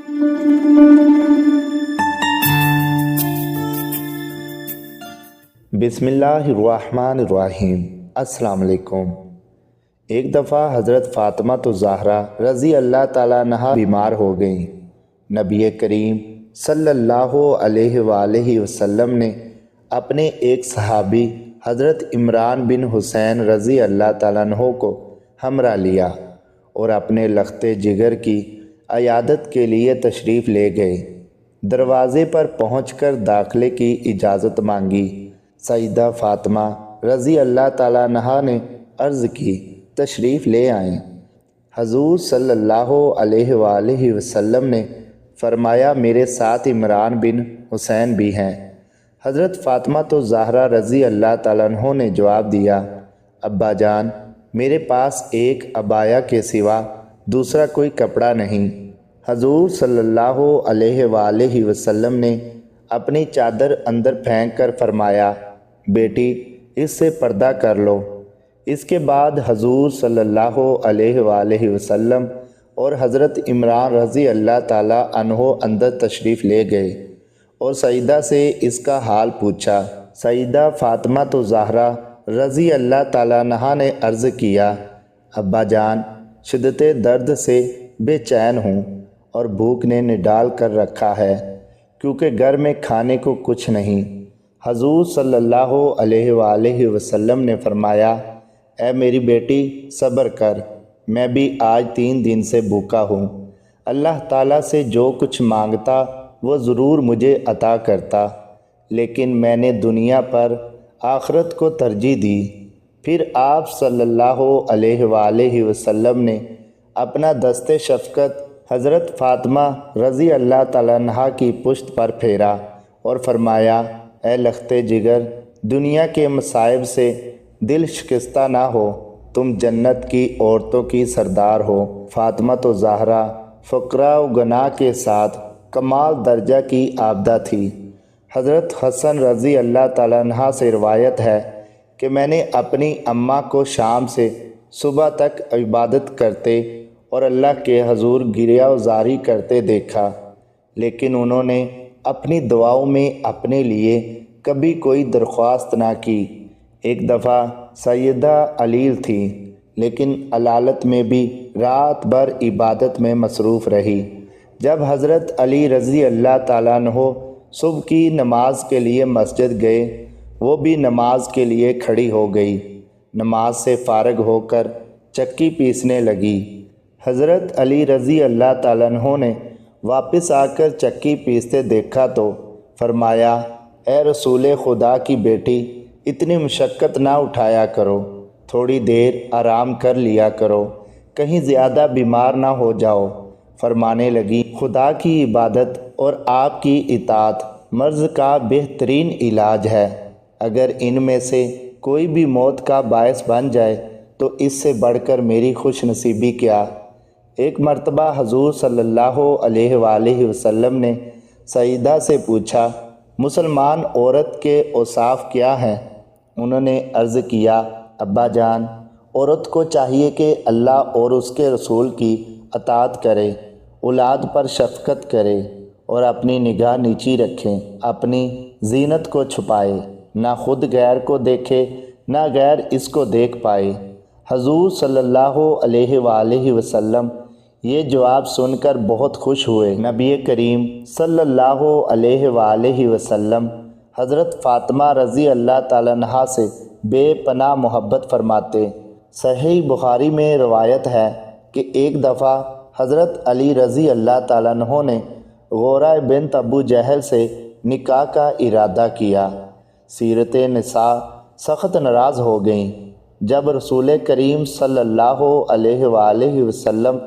بسم اللہ الرحمن الرحیم۔ السلام علیکم۔ ایک دفعہ حضرت فاطمہ الزہرا رضی اللہ تعالیٰ عنہا بیمار ہو گئیں۔ نبی کریم صلی اللہ علیہ وآلہ وسلم نے اپنے ایک صحابی حضرت عمران بن حسین رضی اللہ تعالیٰ عنہ کو ہمراہ لیا اور اپنے لخت جگر کی عیادت کے لیے تشریف لے گئے۔ دروازے پر پہنچ کر داخلے کی اجازت مانگی۔ سیدہ فاطمہ رضی اللہ تعالیٰ عنہا نے عرض کی، تشریف لے آئیں۔ حضور صلی اللہ علیہ وآلہ وسلم نے فرمایا، میرے ساتھ عمران بن حسین بھی ہیں۔ حضرت فاطمہ الزہرا رضی اللہ تعالیٰ عنہ نے جواب دیا، ابا جان، میرے پاس ایک عبایا کے سوا دوسرا کوئی کپڑا نہیں۔ حضور صلی اللہ علیہ وآلہ وسلم نے اپنی چادر اندر پھینک کر فرمایا، بیٹی اس سے پردہ کر لو۔ اس کے بعد حضور صلی اللہ علیہ وآلہ وسلم اور حضرت عمران رضی اللہ تعالیٰ عنہ اندر تشریف لے گئے اور سیدہ سے اس کا حال پوچھا۔ سیدہ فاطمہ الزہرا رضی اللہ تعالیٰ عنہا نے عرض کیا، ابا جان، شدت درد سے بے چین ہوں اور بھوک نے نڈال کر رکھا ہے، کیونکہ گھر میں کھانے کو کچھ نہیں۔ حضور صلی اللہ علیہ وآلہ وسلم نے فرمایا، اے میری بیٹی صبر کر، میں بھی آج 3 دن سے بھوکا ہوں۔ اللہ تعالیٰ سے جو کچھ مانگتا وہ ضرور مجھے عطا کرتا، لیکن میں نے دنیا پر آخرت کو ترجیح دی۔ پھر آپ صلی اللہ علیہ وآلہ وسلم نے اپنا دست شفقت حضرت فاطمہ رضی اللہ تعالیٰ عنہا کی پشت پر پھیرا اور فرمایا، اے لخت جگر، دنیا کے مصائب سے دل شکستہ نہ ہو، تم جنت کی عورتوں کی سردار ہو۔ فاطمہ الزہرا فقراء و گناہ کے ساتھ کمال درجہ کی عابدہ تھی۔ حضرت حسن رضی اللہ تعالیٰ عنہ سے روایت ہے کہ میں نے اپنی اماں کو شام سے صبح تک عبادت کرتے اور اللہ کے حضور گریہ وزاری کرتے دیکھا، لیکن انہوں نے اپنی دعاؤں میں اپنے لیے کبھی کوئی درخواست نہ کی۔ ایک دفعہ سیدہ علیل تھیں، لیکن علالت میں بھی رات بھر عبادت میں مصروف رہی۔ جب حضرت علی رضی اللہ تعالیٰ عنہ صبح کی نماز کے لیے مسجد گئے، وہ بھی نماز کے لیے کھڑی ہو گئی۔ نماز سے فارغ ہو کر چکی پیسنے لگی۔ حضرت علی رضی اللہ تعالیٰ عنہ نے واپس آ کر چکی پیستے دیکھا تو فرمایا، اے رسول خدا کی بیٹی، اتنی مشقت نہ اٹھایا کرو، تھوڑی دیر آرام کر لیا کرو، کہیں زیادہ بیمار نہ ہو جاؤ۔ فرمانے لگی، خدا کی عبادت اور آپ کی اطاعت مرض کا بہترین علاج ہے۔ اگر ان میں سے کوئی بھی موت کا باعث بن جائے تو اس سے بڑھ کر میری خوش نصیبی کیا۔ ایک مرتبہ حضور صلی اللہ علیہ وآلہ وسلم نے سیدہ سے پوچھا، مسلمان عورت کے اوصاف کیا ہیں؟ انہوں نے عرض کیا، ابا جان، عورت کو چاہیے کہ اللہ اور اس کے رسول کی اطاعت کرے، اولاد پر شفقت کرے اور اپنی نگاہ نیچی رکھیں، اپنی زینت کو چھپائے، نہ خود غیر کو دیکھے نہ غیر اس کو دیکھ پائے۔ حضور صلی اللہ علیہ وآلہ وسلم یہ جواب سن کر بہت خوش ہوئے۔ نبی کریم صلی اللہ علیہ وآلہ وسلم حضرت فاطمہ رضی اللہ تعالیٰ عنہا سے بے پناہ محبت فرماتے۔ صحیح بخاری میں روایت ہے کہ ایک دفعہ حضرت علی رضی اللہ تعالیٰ عنہ نے غورہ بنت ابو جہل سے نکاح کا ارادہ کیا۔ سیرت نساء سخت ناراض ہو گئیں۔ جب رسول کریم صلی اللہ علیہ وآلہ وسلم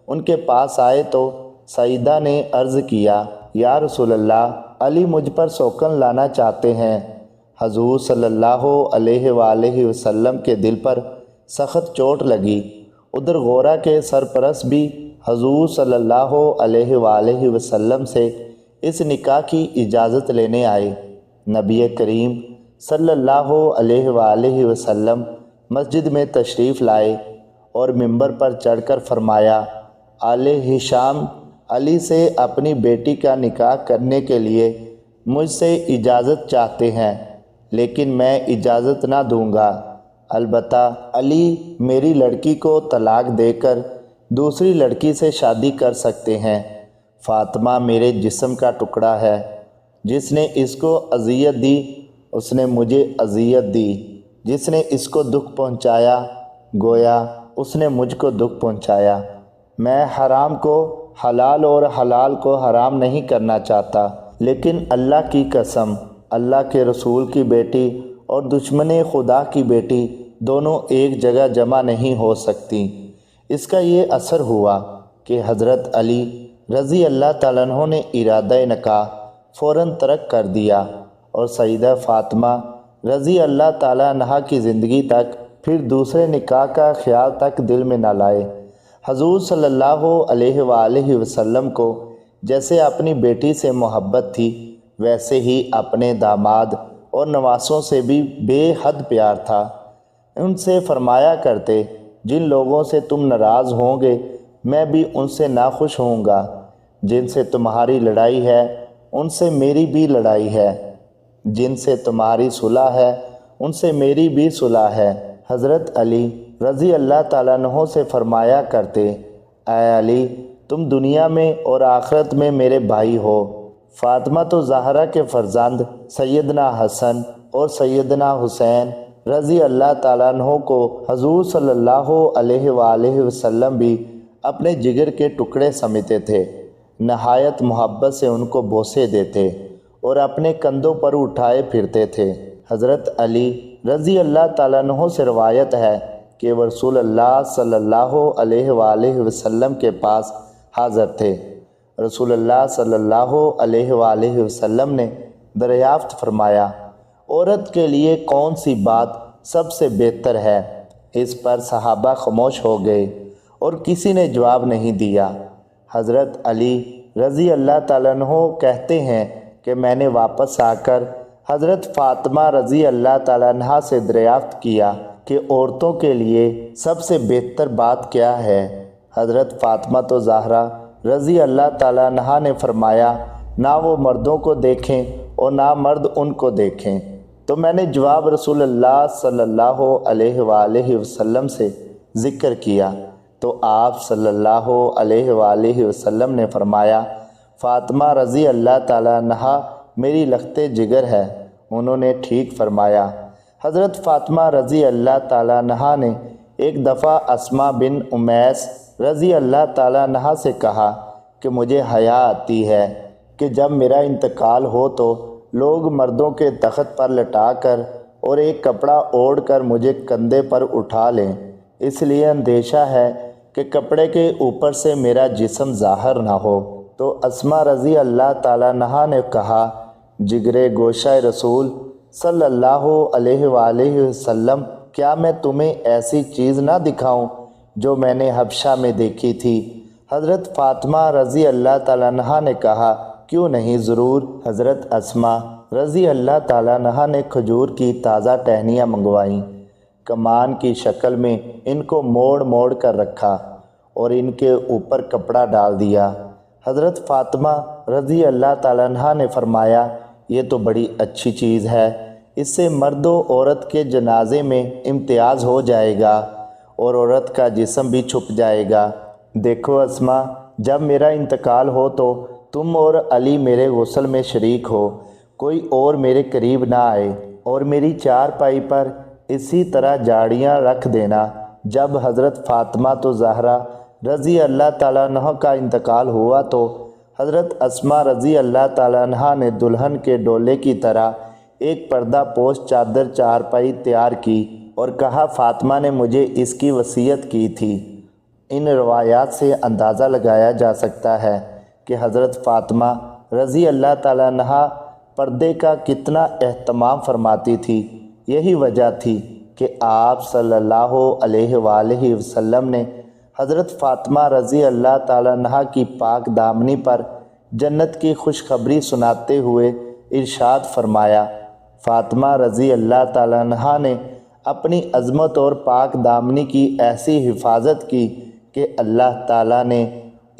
ان کے پاس آئے تو سیدہ نے عرض کیا، یا رسول اللہ، علی مجھ پر سوکن لانا چاہتے ہیں۔ حضور صلی اللہ علیہ وآلہ وسلم کے دل پر سخت چوٹ لگی۔ ادھر غورہ کے سرپرست بھی حضور صلی اللہ علیہ وآلہ وسلم سے اس نکاح کی اجازت لینے آئے۔ نبی کریم صلی اللہ علیہ وآلہ وسلم مسجد میں تشریف لائے اور ممبر پر چڑھ کر فرمایا، آل ہشام علی سے اپنی بیٹی کا نکاح کرنے کے لیے مجھ سے اجازت چاہتے ہیں، لیکن میں اجازت نہ دوں گا۔ البتہ علی میری لڑکی کو طلاق دے کر دوسری لڑکی سے شادی کر سکتے ہیں۔ فاطمہ میرے جسم کا ٹکڑا ہے، جس نے اس کو اذیت دی اس نے مجھے اذیت دی، جس نے اس کو دکھ پہنچایا گویا اس نے مجھ کو دکھ پہنچایا۔ میں حرام کو حلال اور حلال کو حرام نہیں کرنا چاہتا، لیکن اللہ کی قسم، اللہ کے رسول کی بیٹی اور دشمن خدا کی بیٹی دونوں ایک جگہ جمع نہیں ہو سکتی۔ اس کا یہ اثر ہوا کہ حضرت علی رضی اللہ تعالیٰ عنہ نے ارادہ نکاح فوراً ترک کر دیا اور سیدہ فاطمہ رضی اللہ تعالیٰ عنہ کی زندگی تک پھر دوسرے نکاح کا خیال تک دل میں نہ لائے۔ حضور صلی اللہ علیہ وآلہ وسلم کو جیسے اپنی بیٹی سے محبت تھی، ویسے ہی اپنے داماد اور نواسوں سے بھی بے حد پیار تھا۔ ان سے فرمایا کرتے، جن لوگوں سے تم ناراض ہوں گے میں بھی ان سے ناخوش ہوں گا، جن سے تمہاری لڑائی ہے ان سے میری بھی لڑائی ہے، جن سے تمہاری صلح ہے ان سے میری بھی صلح ہے۔ حضرت علی رضی اللہ تعالیٰ عنہ سے فرمایا کرتے، اے علی تم دنیا میں اور آخرت میں میرے بھائی ہو۔ فاطمہ تو زہرا کے فرزند سیدنا حسن اور سیدنا حسین رضی اللہ تعالیٰ عنہ کو حضور صلی اللہ علیہ وآلہ وسلم بھی اپنے جگر کے ٹکڑے سمجھتے تھے، نہایت محبت سے ان کو بوسے دیتے اور اپنے کندھوں پر اٹھائے پھرتے تھے۔ حضرت علی رضی اللہ تعالیٰ عنہ سے روایت ہے کہ وہ رسول اللہ صلی اللہ علیہ وآلہ وسلم کے پاس حاضر تھے۔ رسول اللہ صلی اللہ علیہ وآلہ وسلم نے دریافت فرمایا، عورت کے لیے کون سی بات سب سے بہتر ہے؟ اس پر صحابہ خاموش ہو گئے اور کسی نے جواب نہیں دیا۔ حضرت علی رضی اللہ تعالیٰ عنہ کہتے ہیں کہ میں نے واپس آ کر حضرت فاطمہ رضی اللہ تعالیٰ عنہ سے دریافت کیا کہ عورتوں کے لیے سب سے بہتر بات کیا ہے؟ حضرت فاطمہ تو زہرا رضی اللہ تعالیٰ عنہ نے فرمایا، نہ وہ مردوں کو دیکھیں اور نہ مرد ان کو دیکھیں۔ تو میں نے جواب رسول اللہ صلی اللہ علیہ وآلہ وسلم سے ذکر کیا تو آپ صلی اللہ علیہ وآلہ وسلم نے فرمایا، فاطمہ رضی اللہ تعالیٰ عنہ میری لخت جگر ہے۔ انہوں نے ٹھیک فرمایا۔ حضرت فاطمہ رضی اللہ تعالیٰ عنہ نے ایک دفعہ اسماء بن امیس رضی اللہ تعالیٰ عنہ سے کہا کہ مجھے حیا آتی ہے کہ جب میرا انتقال ہو تو لوگ مردوں کے تخت پر لٹا کر اور ایک کپڑا اوڑھ کر مجھے کندھے پر اٹھا لیں، اس لیے اندیشہ ہے کہ کپڑے کے اوپر سے میرا جسم ظاہر نہ ہو۔ تو اسماء رضی اللہ تعالیٰ عنہ نے کہا، جگرے گوشہ رسول صلی اللہ علیہ وآلہ وسلم، کیا میں تمہیں ایسی چیز نہ دکھاؤں جو میں نے حبشہ میں دیکھی تھی؟ حضرت فاطمہ رضی اللہ تعالیٰ عنہ نے کہا، کیوں نہیں، ضرور۔ حضرت اسماء رضی اللہ تعالیٰ عنہ نے کھجور کی تازہ ٹہنیاں منگوائیں، کمان کی شکل میں ان کو موڑ موڑ کر رکھا اور ان کے اوپر کپڑا ڈال دیا۔ حضرت فاطمہ رضی اللہ تعالیٰ عنہ نے فرمایا، یہ تو بڑی اچھی چیز ہے، اس سے مرد و عورت کے جنازے میں امتیاز ہو جائے گا اور عورت کا جسم بھی چھپ جائے گا۔ دیکھو اسماء، جب میرا انتقال ہو تو تم اور علی میرے غسل میں شریک ہو، کوئی اور میرے قریب نہ آئے، اور میری چارپائی پر اسی طرح جاڑیاں رکھ دینا۔ جب حضرت فاطمہ تو زہرا رضی اللہ تعالیٰ عنہ کا انتقال ہوا تو حضرت اسماء رضی اللہ تعالیٰ عنہ نے دلہن کے ڈولے کی طرح ایک پردہ پوش چادر چارپائی تیار کی اور کہا، فاطمہ نے مجھے اس کی وصیت کی تھی۔ ان روایات سے اندازہ لگایا جا سکتا ہے کہ حضرت فاطمہ رضی اللہ تعالیٰ عنہ پردے کا کتنا اہتمام فرماتی تھی۔ یہی وجہ تھی کہ آپ صلی اللہ علیہ وآلہ وسلم نے حضرت فاطمہ رضی اللہ تعالیٰ عنہ کی پاک دامنی پر جنت کی خوشخبری سناتے ہوئے ارشاد فرمایا، فاطمہ رضی اللہ تعالیٰ عنہ نے اپنی عظمت اور پاک دامنی کی ایسی حفاظت کی کہ اللہ تعالیٰ نے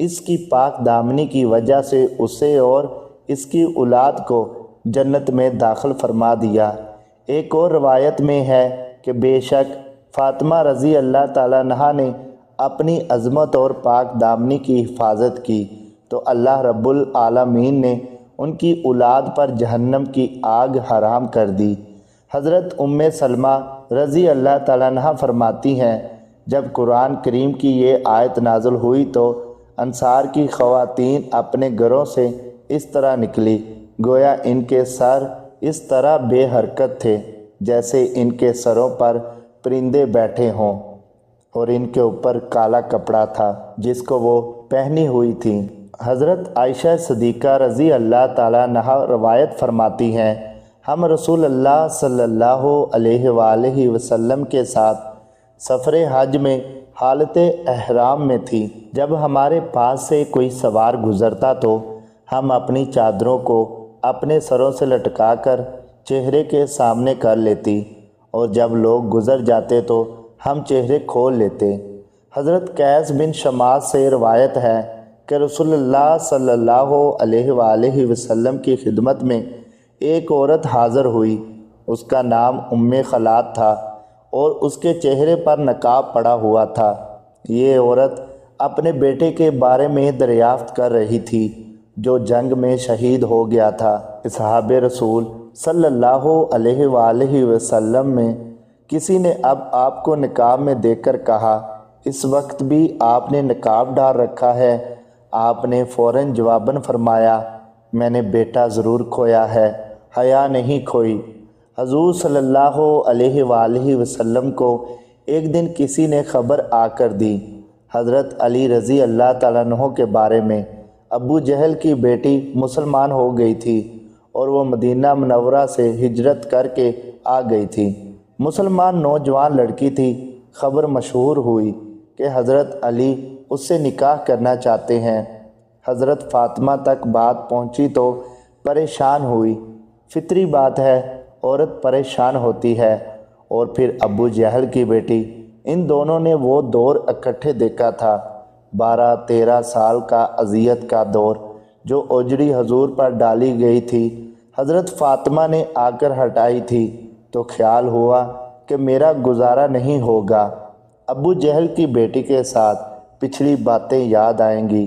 اس کی پاک دامنی کی وجہ سے اسے اور اس کی اولاد کو جنت میں داخل فرما دیا۔ ایک اور روایت میں ہے کہ بے شک فاطمہ رضی اللہ تعالیٰ عنہا نے اپنی عظمت اور پاک دامنی کی حفاظت کی تو اللہ رب العالمین نے ان کی اولاد پر جہنم کی آگ حرام کر دی۔ حضرت سلمہ رضی اللہ تعالیٰ عنہا فرماتی ہیں جب قرآن کریم کی یہ آیت نازل ہوئی تو انصار کی خواتین اپنے گھروں سے اس طرح نکلی گویا ان کے سر اس طرح بے حرکت تھے جیسے ان کے سروں پر پرندے بیٹھے ہوں اور ان کے اوپر کالا کپڑا تھا جس کو وہ پہنی ہوئی تھیں۔ حضرت عائشہ صدیقہ رضی اللہ تعالیٰ عنہا روایت فرماتی ہیں ہم رسول اللہ صلی اللہ علیہ وآلہ وسلم کے ساتھ سفر حج میں حالت احرام میں تھی۔ جب ہمارے پاس سے کوئی سوار گزرتا تو ہم اپنی چادروں کو اپنے سروں سے لٹکا کر چہرے کے سامنے کر لیتی اور جب لوگ گزر جاتے تو ہم چہرے کھول لیتے۔ حضرت قیس بن شماس سے روایت ہے کہ رسول اللہ صلی اللہ علیہ وآلہ وسلم کی خدمت میں ایک عورت حاضر ہوئی، اس کا نام خلات تھا اور اس کے چہرے پر نقاب پڑا ہوا تھا۔ یہ عورت اپنے بیٹے کے بارے میں دریافت کر رہی تھی جو جنگ میں شہید ہو گیا تھا۔ اصحاب رسول صلی اللہ علیہ وآلہ وسلم میں کسی نے اب آپ کو نقاب میں دیکھ کر کہا اس وقت بھی آپ نے نقاب ڈال رکھا ہے؟ آپ نے فوراً جواباً فرمایا میں نے بیٹا ضرور کھویا ہے، حیا نہیں کھوئی۔ حضور صلی اللہ علیہ وآلہ وسلم کو ایک دن کسی نے خبر آ کر دی حضرت علی رضی اللہ تعالیٰ عنہ کے بارے میں۔ ابو جہل کی بیٹی مسلمان ہو گئی تھی اور وہ مدینہ منورہ سے ہجرت کر کے آ گئی تھی۔ مسلمان نوجوان لڑکی تھی۔ خبر مشہور ہوئی کہ حضرت علی اس سے نکاح کرنا چاہتے ہیں۔ حضرت فاطمہ تک بات پہنچی تو پریشان ہوئی۔ فطری بات ہے، عورت پریشان ہوتی ہے۔ اور پھر ابو جہل کی بیٹی، ان دونوں نے وہ دور اکٹھے دیکھا تھا، 12-13 سال کا اذیت کا دور جو اجڑی حضور پر ڈالی گئی تھی حضرت فاطمہ نے آ کر ہٹائی تھی تو خیال ہوا کہ میرا گزارا نہیں ہوگا، ابو جہل کی بیٹی کے ساتھ پچھلی باتیں یاد آئیں گی،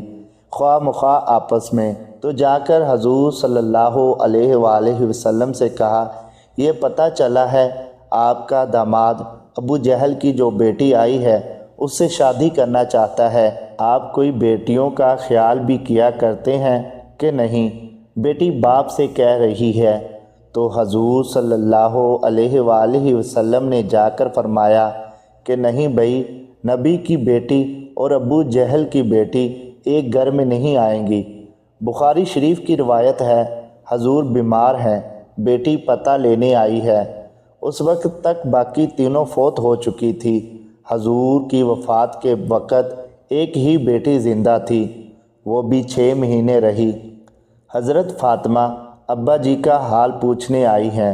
خواہ مخواہ آپس میں تو جا کر حضور صلی اللہ علیہ وآلہ وسلم سے کہا یہ پتہ چلا ہے آپ کا داماد ابو جہل کی جو بیٹی آئی ہے اس سے شادی کرنا چاہتا ہے، آپ کوئی بیٹیوں کا خیال بھی کیا کرتے ہیں کہ نہیں؟ بیٹی باپ سے کہہ رہی ہے۔ تو حضور صلی اللہ علیہ وآلہ وسلم نے جا کر فرمایا کہ نہیں بھائی، نبی کی بیٹی اور ابو جہل کی بیٹی ایک گھر میں نہیں آئیں گی۔ بخاری شریف کی روایت ہے حضور بیمار ہیں، بیٹی پتہ لینے آئی ہے۔ اس وقت تک باقی تینوں فوت ہو چکی تھی۔ حضور کی وفات کے وقت ایک ہی بیٹی زندہ تھی، وہ بھی 6 مہینے رہی۔ حضرت فاطمہ ابا جی کا حال پوچھنے آئی ہیں۔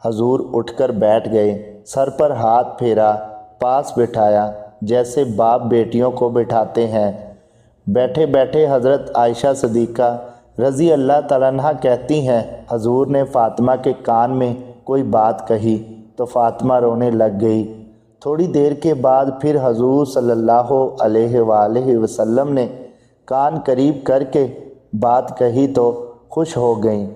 حضور اٹھ کر بیٹھ گئے، سر پر ہاتھ پھیرا، پاس بٹھایا جیسے باپ بیٹیوں کو بٹھاتے ہیں۔ بیٹھے بیٹھے حضرت عائشہ صدیقہ رضی اللہ تعالیٰ عنہا کہتی ہیں حضور نے فاطمہ کے کان میں کوئی بات کہی تو فاطمہ رونے لگ گئی۔ تھوڑی دیر کے بعد پھر حضور صلی اللہ علیہ وآلہ وسلم نے کان قریب کر کے بات کہی تو خوش ہو گئیں۔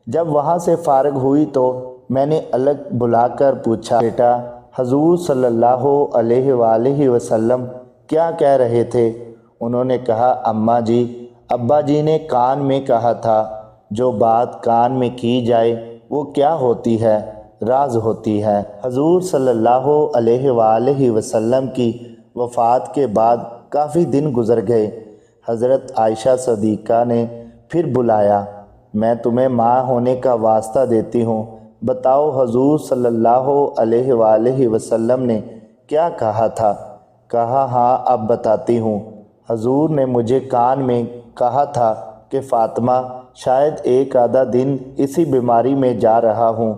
جب وہاں سے فارغ ہوئی تو میں نے الگ بلا کر پوچھا بیٹا حضور صلی اللہ علیہ وآلہ وسلم کیا کہہ رہے تھے؟ انہوں نے کہا اماں جی، ابا جی نے کان میں کہا تھا جو بات کان میں کی جائے وہ کیا ہوتی ہے؟ راز ہوتی ہے۔ حضور صلی اللہ علیہ وآلہ وسلم کی وفات کے بعد کافی دن گزر گئے۔ حضرت عائشہ صدیقہ نے پھر بلایا، میں تمہیں ماں ہونے کا واسطہ دیتی ہوں، بتاؤ حضور صلی اللہ علیہ وآلہ وسلم نے کیا کہا تھا؟ کہا ہاں اب بتاتی ہوں۔ حضور نے مجھے کان میں کہا تھا کہ فاطمہ شاید ایک آدھا دن اسی بیماری میں جا رہا ہوں،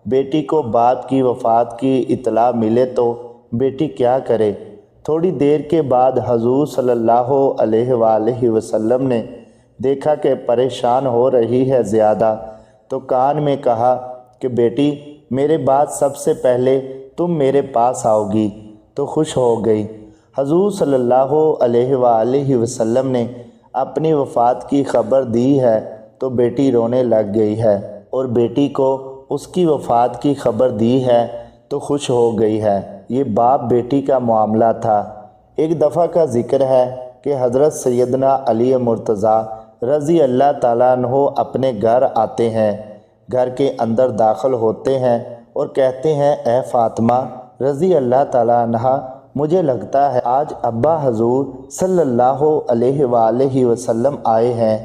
بیٹی کو باپ کی وفات کی اطلاع ملے تو بیٹی کیا کرے؟ تھوڑی دیر کے بعد حضور صلی اللہ علیہ وآلہ وسلم نے دیکھا کہ پریشان ہو رہی ہے زیادہ، تو کان میں کہا کہ بیٹی میرے بعد سب سے پہلے تم میرے پاس آؤ گی، تو خوش ہو گئی۔ حضور صلی اللہ علیہ وآلہ وسلم نے اپنی وفات کی خبر دی ہے تو بیٹی رونے لگ گئی ہے، اور بیٹی کو اس کی وفات کی خبر دی ہے تو خوش ہو گئی ہے۔ یہ باپ بیٹی کا معاملہ تھا۔ ایک دفعہ کا ذکر ہے کہ حضرت سیدنا علی مرتضیٰ رضی اللہ تعالیٰ عنہ اپنے گھر آتے ہیں، گھر کے اندر داخل ہوتے ہیں اور کہتے ہیں اے فاطمہ رضی اللہ تعالیٰ عنہ، مجھے لگتا ہے آج ابا حضور صلی اللہ علیہ وآلہ وسلم آئے ہیں،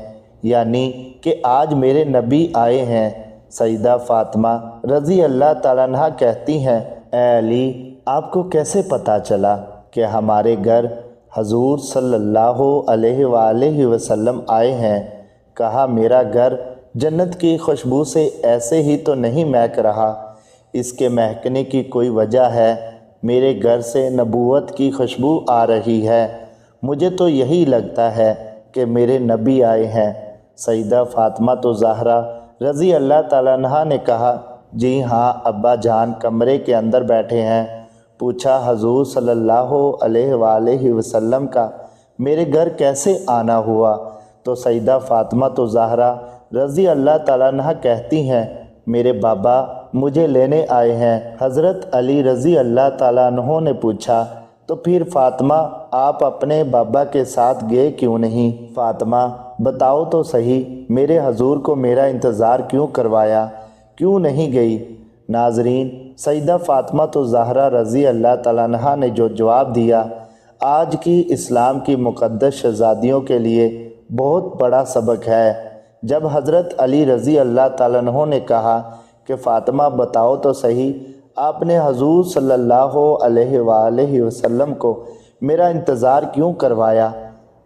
یعنی کہ آج میرے نبی آئے ہیں۔ سیدہ فاطمہ رضی اللہ تعالیٰ عنہ کہتی ہیں اے علی، آپ کو کیسے پتہ چلا کہ ہمارے گھر حضور صلی اللہ علیہ وآلہ وسلم آئے ہیں؟ کہا میرا گھر جنت کی خوشبو سے ایسے ہی تو نہیں مہک رہا، اس کے مہکنے کی کوئی وجہ ہے۔ میرے گھر سے نبوت کی خوشبو آ رہی ہے، مجھے تو یہی لگتا ہے کہ میرے نبی آئے ہیں۔ سیدہ فاطمہ تو زہرا رضی اللہ تعالیٰ عنہ نے کہا جی ہاں ابا جان کمرے کے اندر بیٹھے ہیں۔ پوچھا حضور صلی اللہ علیہ وآلہ وسلم کا میرے گھر کیسے آنا ہوا؟ تو سیدہ فاطمہ تو زہرا رضی اللہ تعالیٰ عنہ کہتی ہیں میرے بابا مجھے لینے آئے ہیں۔ حضرت علی رضی اللہ تعالیٰ عنہ نے پوچھا تو پھر فاطمہ آپ اپنے بابا کے ساتھ گئے کیوں نہیں؟ فاطمہ بتاؤ تو صحیح، میرے حضور کو میرا انتظار کیوں کروایا، کیوں نہیں گئی؟ ناظرین، سیدہ فاطمہ تو زہرا رضی اللہ تعالیٰ عنہ نے جو جواب دیا آج کی اسلام کی مقدس شہزادیوں کے لیے بہت بڑا سبق ہے۔ جب حضرت علی رضی اللہ تعالیٰ عنہ نے کہا کہ فاطمہ بتاؤ تو صحیح، آپ نے حضور صلی اللہ علیہ وآلہ وسلم کو میرا انتظار کیوں کروایا،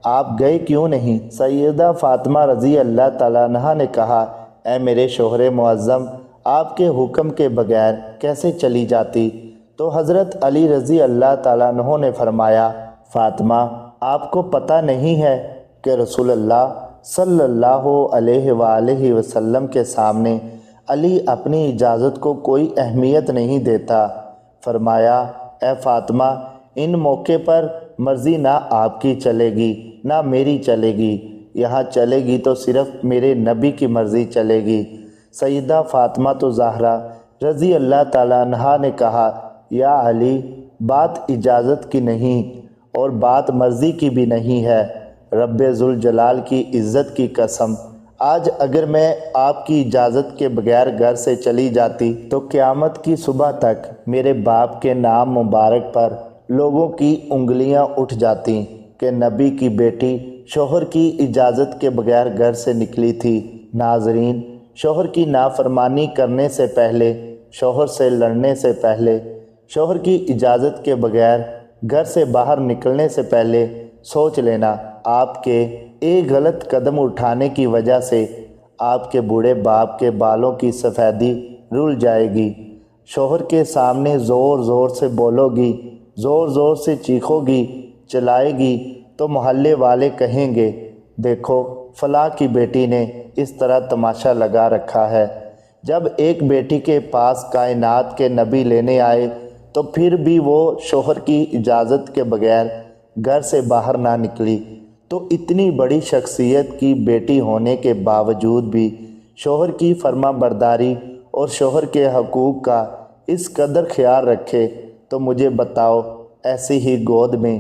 آپ گئے کیوں نہیں؟ سیدہ فاطمہ رضی اللہ تعالیٰ عنہ نے کہا اے میرے شوہر معظم، آپ کے حکم کے بغیر کیسے چلی جاتی؟ تو حضرت علی رضی اللہ تعالیٰ عنہ نے فرمایا فاطمہ آپ کو پتہ نہیں ہے کہ رسول اللہ صلی اللہ علیہ وآلہ وسلم کے سامنے علی اپنی اجازت کو کوئی اہمیت نہیں دیتا۔ فرمایا اے فاطمہ ان موقع پر مرضی نہ آپ کی چلے گی نہ میری چلے گی، یہاں چلے گی تو صرف میرے نبی کی مرضی چلے گی۔ سیدہ فاطمہ تو زہرا رضی اللہ تعالیٰ عنہ نے کہا یا علی بات اجازت کی نہیں اور بات مرضی کی بھی نہیں ہے، رب ذوالجلال کی عزت کی قسم، آج اگر میں آپ کی اجازت کے بغیر گھر سے چلی جاتی تو قیامت کی صبح تک میرے باپ کے نام مبارک پر لوگوں کی انگلیاں اٹھ جاتی کہ نبی کی بیٹی شوہر کی اجازت کے بغیر گھر سے نکلی تھی۔ ناظرین، شوہر کی نافرمانی کرنے سے پہلے، شوہر سے لڑنے سے پہلے، شوہر کی اجازت کے بغیر گھر سے باہر نکلنے سے پہلے سوچ لینا آپ کے ایک غلط قدم اٹھانے کی وجہ سے آپ کے بوڑھے باپ کے بالوں کی سفیدی رل جائے گی۔ شوہر کے سامنے زور زور سے بولو گی، زور زور سے چیخو گی، چلائے گی تو محلے والے کہیں گے دیکھو فلاں کی بیٹی نے اس طرح تماشا لگا رکھا ہے۔ جب ایک بیٹی کے پاس کائنات کے نبی لینے آئے تو پھر بھی وہ شوہر کی اجازت کے بغیر گھر سے باہر نہ نکلی، تو اتنی بڑی شخصیت کی بیٹی ہونے کے باوجود بھی شوہر کی فرما برداری اور شوہر کے حقوق کا اس قدر خیال رکھے، تو مجھے بتاؤ ایسی ہی گود میں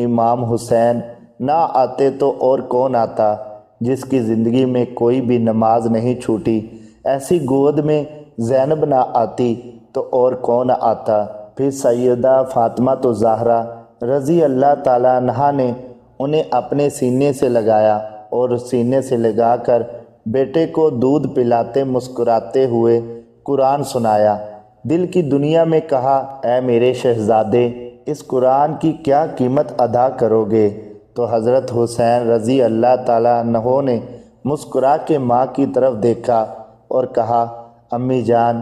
امام حسین نہ آتے تو اور کون آتا؟ جس کی زندگی میں کوئی بھی نماز نہیں چھوٹی، ایسی گود میں زینب نہ آتی تو اور کون آتا؟ پھر سیدہ فاطمہ تو زہرا رضی اللہ تعالیٰ عنہ نے انہیں اپنے سینے سے لگایا اور سینے سے لگا کر بیٹے کو دودھ پلاتے مسکراتے ہوئے قرآن سنایا۔ دل کی دنیا میں کہا اے میرے شہزادے اس قرآن کی کیا قیمت ادا کرو گے؟ تو حضرت حسین رضی اللہ تعالیٰ عنہ نے مسکرا کے ماں کی طرف دیکھا اور کہا امی جان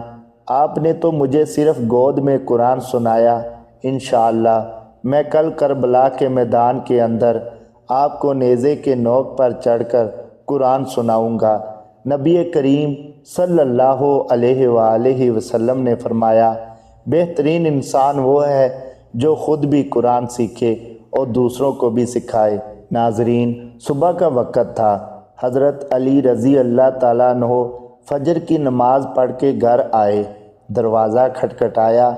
آپ نے تو مجھے صرف گود میں قرآن سنایا، انشاءاللہ میں کل کربلا کے میدان کے اندر آپ کو نیزے کے نوک پر چڑھ کر قرآن سناؤں گا۔ نبی کریم صلی اللہ علیہ وآلہ وسلم نے فرمایا، بہترین انسان وہ ہے جو خود بھی قرآن سیکھے اور دوسروں کو بھی سکھائے۔ ناظرین، صبح کا وقت تھا۔ حضرت علی رضی اللہ تعالیٰ عنہ فجر کی نماز پڑھ کے گھر آئے۔ دروازہ کھٹکھٹایا،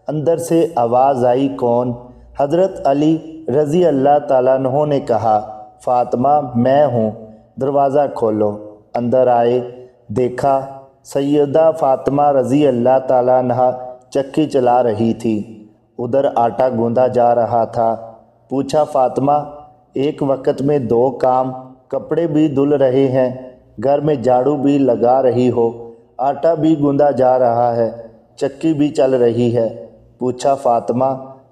اندر سے آواز آئی، کون؟ حضرت علی رضی اللہ تعالیٰ عنہ نے کہا، فاطمہ میں ہوں، دروازہ کھولو۔ اندر آئے، دیکھا سیدہ فاطمہ رضی اللہ تعالیٰ عنہ چکی چلا رہی تھی، ادھر آٹا گوندا جا رہا تھا۔ پوچھا، فاطمہ ایک وقت میں 2 کام، کپڑے بھی دھل رہے ہیں، گھر میں جھاڑو بھی لگا رہی ہو، آٹا بھی گوندا جا رہا ہے، چکی بھی چل رہی ہے۔ پوچھا، فاطمہ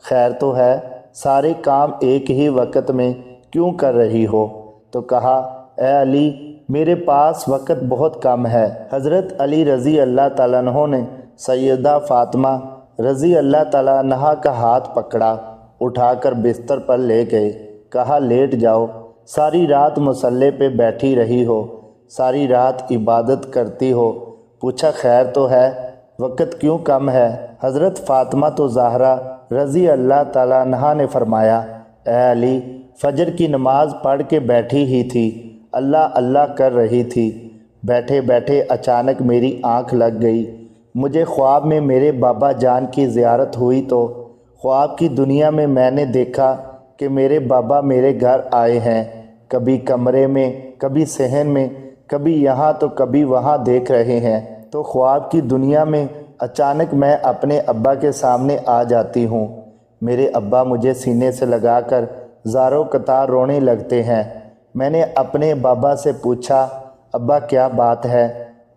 خیر تو ہے، سارے کام ایک ہی وقت میں کیوں کر رہی ہو؟ تو کہا، اے علی میرے پاس وقت بہت کم ہے۔ حضرت علی رضی اللہ تعالیٰ عنہ نے سیدہ فاطمہ رضی اللہ تعالیٰ عنہ کا ہاتھ پکڑا، اٹھا کر بستر پر لے گئے، کہا لیٹ جاؤ، ساری رات مصلے پہ بیٹھی رہی ہو، ساری رات عبادت کرتی ہو، پوچھا خیر تو ہے، وقت کیوں کم ہے؟ حضرت فاطمہ تو زہرا رضی اللہ تعالیٰ عنہ نے فرمایا، اے علی فجر کی نماز پڑھ کے بیٹھی ہی تھی، اللہ اللہ کر رہی تھی، بیٹھے بیٹھے اچانک میری آنکھ لگ گئی، مجھے خواب میں میرے بابا جان کی زیارت ہوئی تو خواب کی دنیا میں میں نے دیکھا کہ میرے بابا میرے گھر آئے ہیں، کبھی کمرے میں، کبھی صحن میں، کبھی یہاں تو کبھی وہاں دیکھ رہے ہیں، تو خواب کی دنیا میں اچانک میں اپنے ابا کے سامنے آ جاتی ہوں، میرے ابا مجھے سینے سے لگا کر زاروں قطار رونے لگتے ہیں۔ میں نے اپنے بابا سے پوچھا، ابا کیا بات ہے،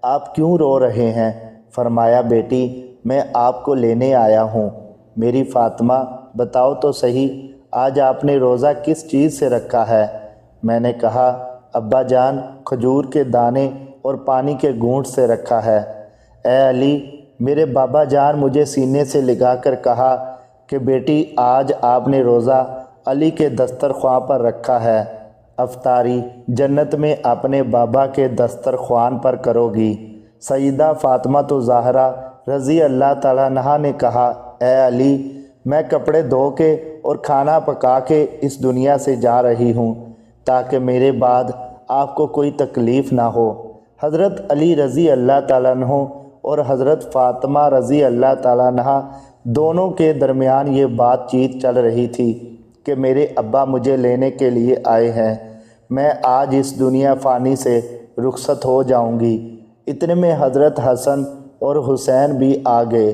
آپ کیوں رو رہے ہیں؟ فرمایا، بیٹی میں آپ کو لینے آیا ہوں۔ میری فاطمہ بتاؤ تو صحیح، آج آپ نے روزہ کس چیز سے رکھا ہے؟ میں نے کہا، ابا جان کھجور کے دانے اور پانی کے گھونٹ سے رکھا ہے۔ اے علی، میرے بابا جان مجھے سینے سے لگا کر کہا کہ بیٹی آج آپ نے روزہ علی کے دسترخوان پر رکھا ہے، افطاری جنت میں اپنے بابا کے دسترخوان پر کرو گی۔ سیدہ فاطمہ تو زہرا رضی اللہ تعالیٰ عنہ نے کہا، اے علی میں کپڑے دھو کے اور کھانا پکا کے اس دنیا سے جا رہی ہوں تاکہ میرے بعد آپ کو کوئی تکلیف نہ ہو۔ حضرت علی رضی اللہ تعالیٰ عنہ اور حضرت فاطمہ رضی اللہ تعالیٰ عنہ دونوں کے درمیان یہ بات چیت چل رہی تھی کہ میرے ابا مجھے لینے کے لیے آئے ہیں، میں آج اس دنیا فانی سے رخصت ہو جاؤں گی۔ اتنے میں حضرت حسن اور حسین بھی آ گئے۔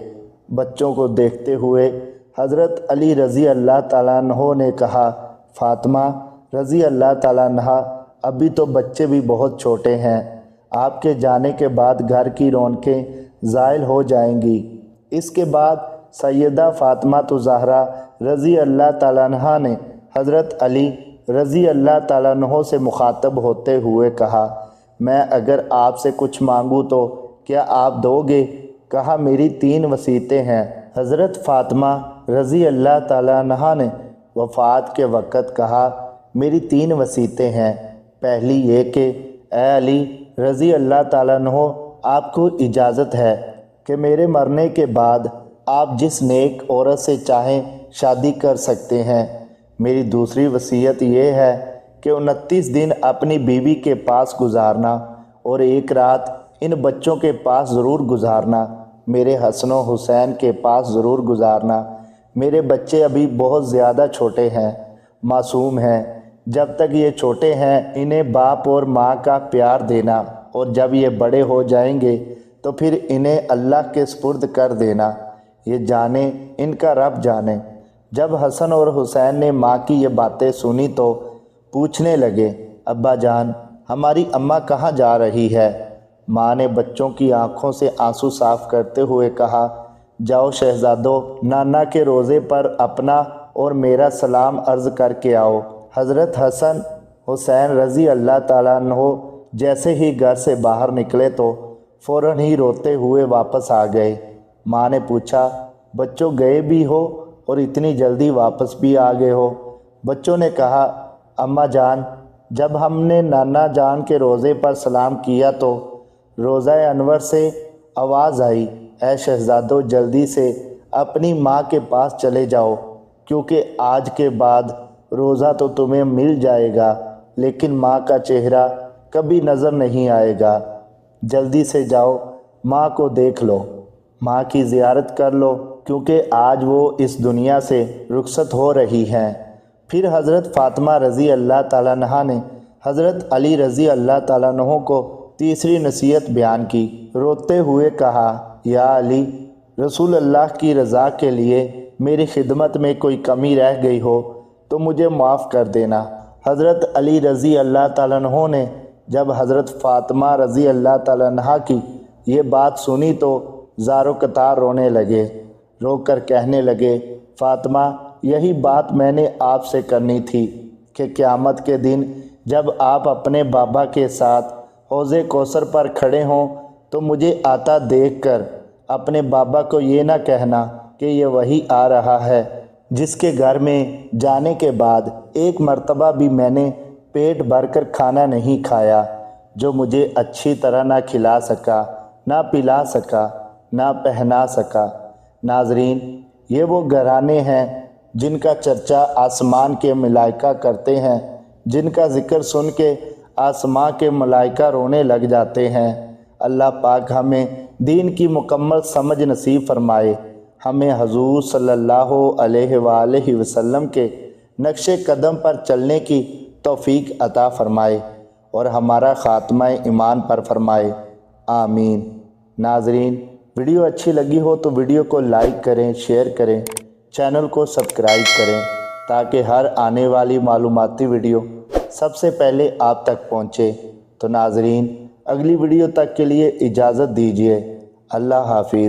بچوں کو دیکھتے ہوئے حضرت علی رضی اللہ تعالیٰ عنہ نے کہا، فاطمہ رضی اللہ تعالیٰ عنہ ابھی تو بچے بھی بہت چھوٹے ہیں، آپ کے جانے کے بعد گھر کی رونقیں زائل ہو جائیں گی۔ اس کے بعد سیدہ فاطمہ زہرا رضی اللہ تعالیٰ عنہ نے حضرت علی رضی اللہ تعالیٰ عنہ سے مخاطب ہوتے ہوئے کہا، میں اگر آپ سے کچھ مانگوں تو کیا آپ دو گے؟ کہا، میری 3 وصیتیں ہیں۔ حضرت فاطمہ رضی اللہ تعالیٰ عنہ نے وفات کے وقت کہا، میری 3 وصیتیں ہیں۔ پہلی یہ کہ اے علی رضی اللہ تعالیٰ عنہ آپ کو اجازت ہے کہ میرے مرنے کے بعد آپ جس نیک عورت سے چاہیں شادی کر سکتے ہیں۔ میری دوسری وصیت یہ ہے کہ 29 دن اپنی بیوی کے پاس گزارنا اور 1 رات ان بچوں کے پاس ضرور گزارنا، میرے حسن و حسین کے پاس ضرور گزارنا۔ میرے بچے ابھی بہت زیادہ چھوٹے ہیں، معصوم ہیں، جب تک یہ چھوٹے ہیں انہیں باپ اور ماں کا پیار دینا، اور جب یہ بڑے ہو جائیں گے تو پھر انہیں اللہ کے سپرد کر دینا، یہ جانے ان کا رب جانے۔ جب حسن اور حسین نے ماں کی یہ باتیں سنی تو پوچھنے لگے، ابا جان ہماری اماں کہاں جا رہی ہے؟ ماں نے بچوں کی آنکھوں سے آنسو صاف کرتے ہوئے کہا، جاؤ شہزادو، نانا کے روزے پر اپنا اور میرا سلام عرض کر کے آؤ۔ حضرت حسن حسین رضی اللہ تعالیٰ عنہ جیسے ہی گھر سے باہر نکلے تو فوراً ہی روتے ہوئے واپس آ گئے۔ ماں نے پوچھا، بچوں گئے بھی ہو اور اتنی جلدی واپس بھی آ گئے ہو؟ بچوں نے کہا اماں جان، جب ہم نے نانا جان کے روضے پر سلام کیا تو روضہ انور سے آواز آئی، اے شہزادو جلدی سے اپنی ماں کے پاس چلے جاؤ، کیونکہ آج کے بعد روزہ تو تمہیں مل جائے گا لیکن ماں کا چہرہ کبھی نظر نہیں آئے گا۔ جلدی سے جاؤ، ماں کو دیکھ لو، ماں کی زیارت کر لو، کیونکہ آج وہ اس دنیا سے رخصت ہو رہی ہیں۔ پھر حضرت فاطمہ رضی اللہ تعالیٰ عنہا نے حضرت علی رضی اللہ تعالیٰ عنہ کو تیسری نصیحت بیان کی۔ روتے ہوئے کہا، یا علی، رسول اللہ کی رضا کے لیے میری خدمت میں کوئی کمی رہ گئی ہو تو مجھے معاف کر دینا۔ حضرت علی رضی اللہ تعالیٰ عنہ نے جب حضرت فاطمہ رضی اللہ تعالیٰ عنہا کی یہ بات سنی تو زار و قطار رونے لگے، رو کر کہنے لگے، فاطمہ، یہی بات میں نے آپ سے کرنی تھی کہ قیامت کے دن جب آپ اپنے بابا کے ساتھ حوض کوثر پر کھڑے ہوں تو مجھے آتا دیکھ کر اپنے بابا کو یہ نہ کہنا کہ یہ وہی آ رہا ہے جس کے گھر میں جانے کے بعد ایک مرتبہ بھی میں نے پیٹ بھر کر کھانا نہیں کھایا، جو مجھے اچھی طرح نہ کھلا سکا، نہ پلا سکا، نہ پہنا سکا۔ ناظرین، یہ وہ گھرانے ہیں جن کا چرچا آسمان کے ملائکہ کرتے ہیں، جن کا ذکر سن کے آسمان کے ملائکہ رونے لگ جاتے ہیں۔ اللہ پاک ہمیں دین کی مکمل سمجھ نصیب فرمائے، ہمیں حضور صلی اللہ علیہ وآلہ وسلم کے نقش قدم پر چلنے کی توفیق عطا فرمائے اور ہمارا خاتمہ ایمان پر فرمائے، آمین۔ ناظرین، ویڈیو اچھی لگی ہو تو ویڈیو کو لائک کریں، شیئر کریں، چینل کو سبسکرائب کریں تاکہ ہر آنے والی معلوماتی ویڈیو سب سے پہلے آپ تک پہنچے۔ تو ناظرین، اگلی ویڈیو تک کے لیے اجازت دیجیے، اللہ حافظ۔